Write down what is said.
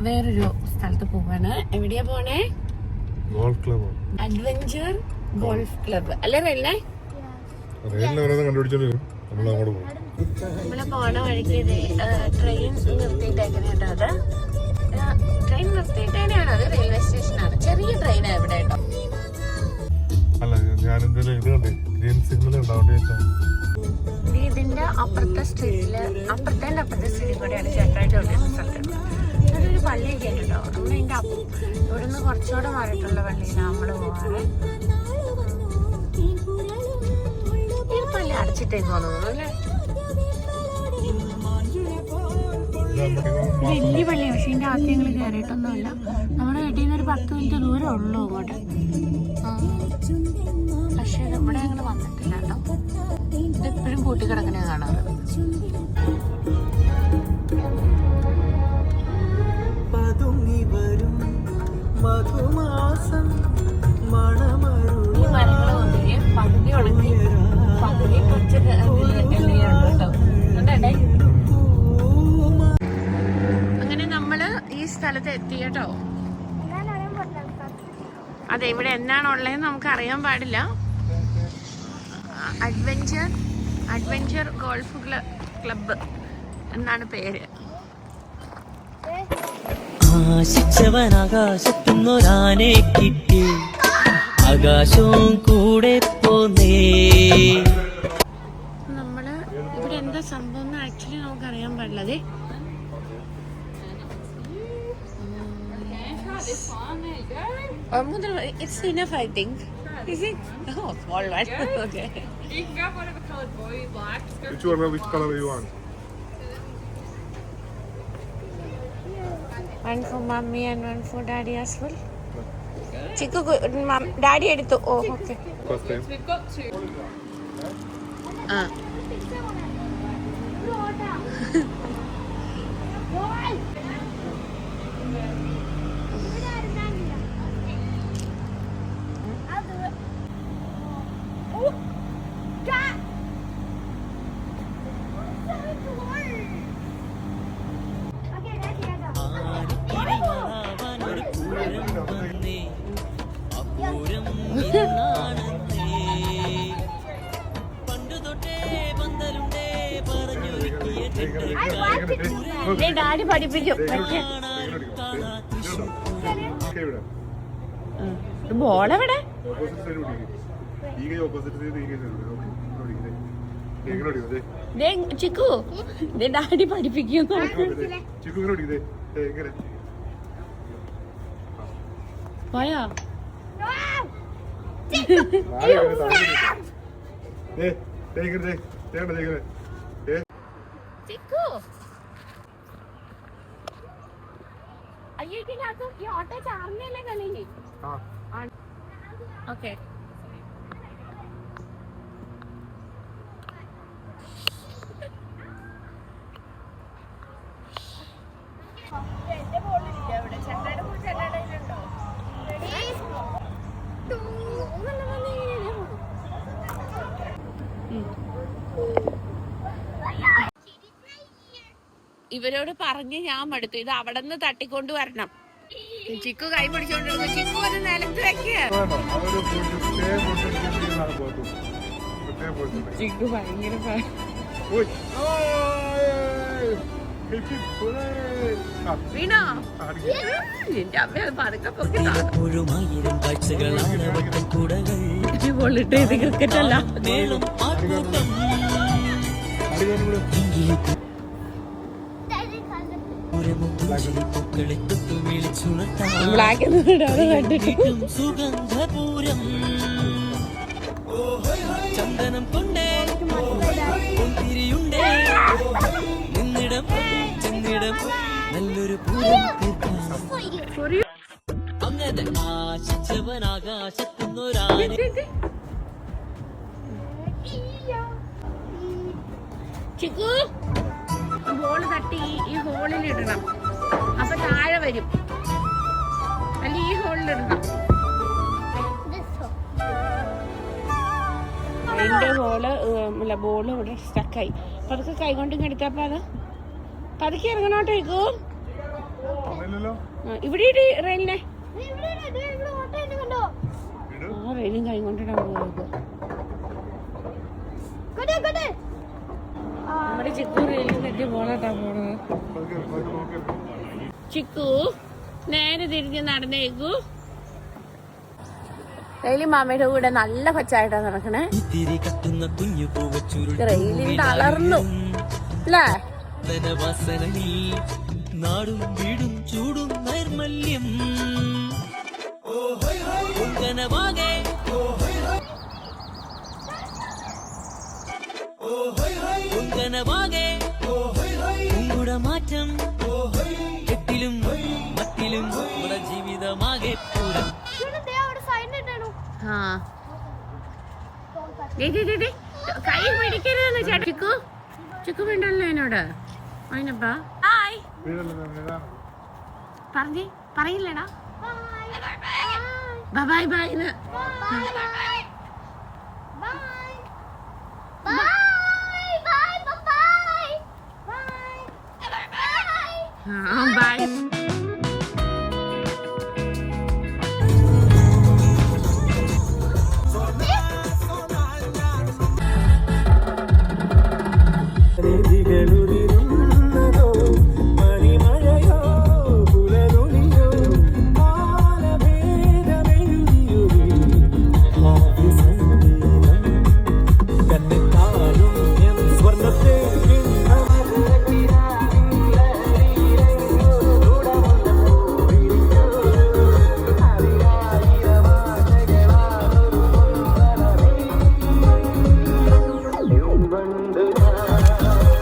വേറൊരു സ്ഥലത്ത് പോവാണ്. എവിടെയാ പോണേ? Golf club. Adventure golf club അല്ലേ? റെയിലേ നമ്മള് പോണ വഴിക്ക് ട്രെയിൻ നിർത്തിയിട്ടേക്കണ കേട്ടോ. അത് ട്രെയിൻ നിർത്തിയിട്ടേനെയാണ്. അത് റെയിൽവേ സ്റ്റേഷനാണ്. ചെറിയ ട്രെയിനാണ് ഇവിടെ കേട്ടോ. ഇതിന്റെ അപ്പുറത്തെ സ്ട്രീറ്റില് അപ്പുറത്തെ സ്ട്രീറ്റിൽ കൂടെയാണ് ചേട്ടായിട്ട് കൊണ്ടിരുന്ന സ്ഥലത്ത്. അതൊരു പള്ളിയൊക്കെ ഉണ്ട് കേട്ടോ. നമ്മളിതിന്റെ ഇവിടുന്ന് കുറച്ചുകൂടെ മാറിയിട്ടുള്ള പള്ളിയിലാണ് നമ്മള് പോവാറ്. ഈ പള്ളി അടച്ചിട്ടേക്ക് തോന്നുന്നു അല്ലേ? വലിയ പള്ളിയാണ്. പക്ഷെ ഇതിന്റെ അകത്ത് ഞങ്ങൾ കയറിയിട്ടൊന്നുമില്ല. നമ്മുടെ വീട്ടിൽ നിന്ന് ഒരു 10 മിനിറ്റ് ദൂരം ഉള്ളൂ ഇങ്ങോട്ട്. പക്ഷെ ഇവിടെ ഞങ്ങൾ വന്നിട്ടില്ല കേട്ടോ. ഇതെപ്പോഴും കൂട്ടിക്കിടക്കണേ കാണാറ്. ഈ മരങ്ങൾ കൊണ്ടുപോയി പകുതി ഉണങ്ങി പകുതി കുറച്ച് കേട്ടോ. അങ്ങനെ നമ്മള് ഈ സ്ഥലത്ത് എത്തി കേട്ടോ. അതെ, ഇവിടെ എന്നാണുള്ളതെന്ന് നമുക്ക് അറിയാൻ പാടില്ല. അഡ്വഞ്ചർ ഗോൾഫ് ക്ലബ്ബ് എന്നാണ് പേര്. ആശിച്ചവനാകാശത്തുന്നൊരാനെ കിട്ടി, ആകാശവും കൂടെ പോന്നേ. നമ്മള് ഇവിടെ എന്താ സംഭവം എന്ന് ആക്ച്വലി നമുക്ക് അറിയാൻ പാടില്ല. അതെ, it's enough, I think. Is it? Oh, small one. Okay. You can grab whatever colored bow you'd like. Which color you want? One for mommy and one for daddy as well. Chiku, daddy edithu. Oh, okay. First time. We've got two. Daddy പഠിപ്പിക്കും. ബോളെവിടെ? Chikoo, daddy പഠിപ്പിക്കും. പോയോ? ചിക്കു, അയ്യോ ഇതിനകത്ത് ഈ auto ചാർന്നല്ലേ കളി. Okay, ഇവരോട് പറഞ്ഞ് ഞാൻ മടുത്തു. ഇത് അവിടെ നിന്ന് തട്ടിക്കൊണ്ട് വരണം. ചിക്കു കൈ പിടിച്ചോണ്ടിരുന്നു. ചിക്കു ഒന്ന് നിലത്ത് വെക്കുക. ചിക്കു ഭയങ്കര വീണോ? എന്റെ അമ്മ അത് പതുക്കെ പൊള്ളിട്ട്. ഇത് ക്രിക്കറ്റ് അല്ല. സുഗന്ധപൂരം ചന്ദനം കൊണ്ടേ തിരിയുണ്ടേ നിന്നിടം ചെന്നിടം നല്ലൊരു പൂരം അങ്ങനെ ആശിച്ചവനാകാശത്തുന്നൊരാനെ. ചിക്കു, ബോള് തട്ടി ഈ ഹോളിൽ ഇടണം. അപ്പൊ താഴെ വരും. അല്ല, ഈ ഹോളിൽ ഇടണം. എന്റെ ബോള് ഇവിടെ സ്റ്റക്കായി. പതുക്കെ കൈകൊണ്ടും എടുത്തപ്പോ അത് പതുക്കെ ഇറങ്ങണോട്ടേക്കൂ. ഇല്ലല്ലോ. ഇവിടെ ഇടി റെയിലിനെ. ആ റെയിലും കൈ കൊണ്ടിട്ടാണ് പോയത്. നമ്മുടെ ചിക്കു റെയിലിൽ തെറ്റി പോളാട്ടാ പോണത്. ചിക്കു നേരെ തിരിഞ്ഞ് നടന്നേക്കൂ. റെയിലി മാമയുടെ കൂടെ നല്ല പച്ചായിട്ടാ നടക്കണേ. റെയിലിൽ തളർന്നു അല്ലേ? നാടും വീടും ചൂടും നൈർമല്യം മാറ്റം എട്ടിലും മറ്റിലും ജീവിതമാകെ പൂരം. കൈ പിടിക്കരുതെന്ന് ചിക്കു. ചിക്കു വേണ്ടല്ലോ എന്നോട്. അതിനപ്പാ ഹായ് പറയില്ലടാ. Bye bye. Bye. When the